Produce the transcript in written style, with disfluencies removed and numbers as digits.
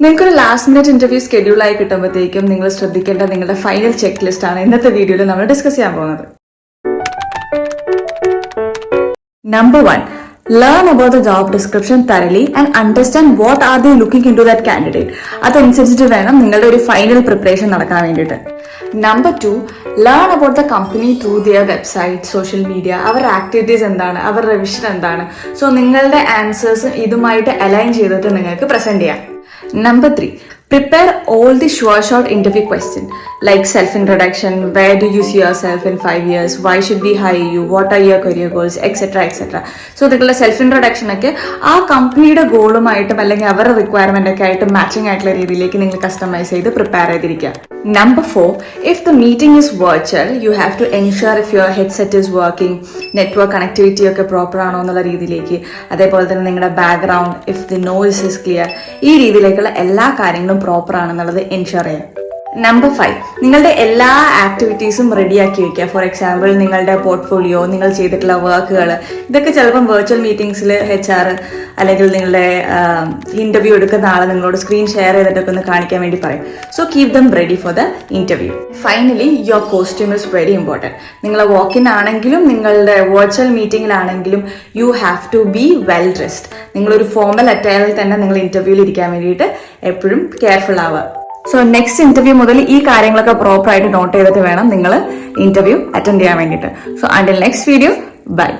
നിങ്ങൾക്കൊരു last minute interview schedule ആയി കിട്ടുമ്പോഴത്തേക്കും നിങ്ങൾ ശ്രദ്ധിക്കേണ്ട നിങ്ങളുടെ ഫൈനൽ ചെക്ക് ലിസ്റ്റ് ആണ് ഇന്നത്തെ വീഡിയോയിൽ നമ്മൾ ഡിസ്കസ് ചെയ്യാൻ പോകുന്നത്. Number 1. Learn about the job description thoroughly and understand what are they looking into that candidate. അതനുസരിച്ചിട്ട് വേണം നിങ്ങളുടെ ഒരു ഫൈനൽ പ്രിപ്പറേഷൻ നടക്കാൻ വേണ്ടിയിട്ട്. Number 2. Learn about the company through their website, social media, അവരുടെ ആക്ടിവിറ്റീസ് എന്താണ്, അവരുടെ വിഷൻ എന്താണ്. സോ നിങ്ങളുടെ ആൻസേഴ്സ് ഇതുമായിട്ട് അലൈൻ ചെയ്തിട്ട് നിങ്ങൾക്ക് പ്രസന്റ് ചെയ്യാം. Number 3. Prepare all the sure shot interview questions like self-introduction, where do you see yourself in 5 years, why should we hire you, what are your career goals, etc. etc. So നിങ്ങളുടെ self introduction ഒക്കെ ആ കമ്പനിയുടെ ഗോളുമായിട്ടും അല്ലെങ്കിൽ അവരുടെ requirement ഒക്കെ ആയിട്ട് matching ആയിട്ടുള്ള രീതിയിലേക്ക് നിങ്ങൾ കസ്റ്റമൈസ് ചെയ്ത് പ്രിപ്പയർ ചെയ്തിരിക്കുക. Number 4. If the meeting is virtual, you have to ensure if your headset is working, network connectivity ഒക്കെ പ്രോപ്പർ ആണോ എന്നുള്ള രീതിയിലേക്ക്, അതേപോലെ തന്നെ നിങ്ങളുടെ background, if the noise is clear, ഈ രീതിയിലേക്കുള്ള എല്ലാ കാര്യങ്ങളും പ്രോപ്പർ ആണെന്നുള്ളത് എൻഷുർ ചെയ്യാം. Number 5. നിങ്ങളുടെ എല്ലാ ആക്ടിവിറ്റീസും റെഡിയാക്കി വെക്കുക. ഫോർ എക്സാമ്പിൾ നിങ്ങളുടെ പോർട്ട്ഫോളിയോ, നിങ്ങൾ ചെയ്തിട്ടുള്ള വർക്കുകൾ, ഇതൊക്കെ ചിലപ്പം വെർച്വൽ മീറ്റിംഗ്സിൽ HR അല്ലെങ്കിൽ നിങ്ങളുടെ ഇന്റർവ്യൂ എടുക്കുന്ന ആൾ നിങ്ങളോട് സ്ക്രീൻ ഷെയർ ചെയ്തിട്ടൊക്കെ ഒന്ന് കാണിക്കാൻ വേണ്ടി പറയും. So keep them ready for the interview. Finally your costume is very important. നിങ്ങൾ വാക്കിൻ ആണെങ്കിലും നിങ്ങളുടെ വെർച്വൽ മീറ്റിംഗിലാണെങ്കിലും you have to be well dressed. നിങ്ങളൊരു ഫോർമൽ അറ്റയറിൽ തന്നെ നിങ്ങൾ ഇന്റർവ്യൂവിൽ ഇരിക്കാൻ വേണ്ടിയിട്ട് എപ്പോഴും കെയർഫുൾ ആവുക. സോ നെക്സ്റ്റ് ഇന്റർവ്യൂ മുതൽ ഈ കാര്യങ്ങളൊക്കെ പ്രോപ്പർ ആയിട്ട് നോട്ട് ചെയ്തിട്ട് വേണം നിങ്ങൾ ഇന്റർവ്യൂ അറ്റൻഡ് ചെയ്യാൻ വേണ്ടിയിട്ട്. So until next video, by.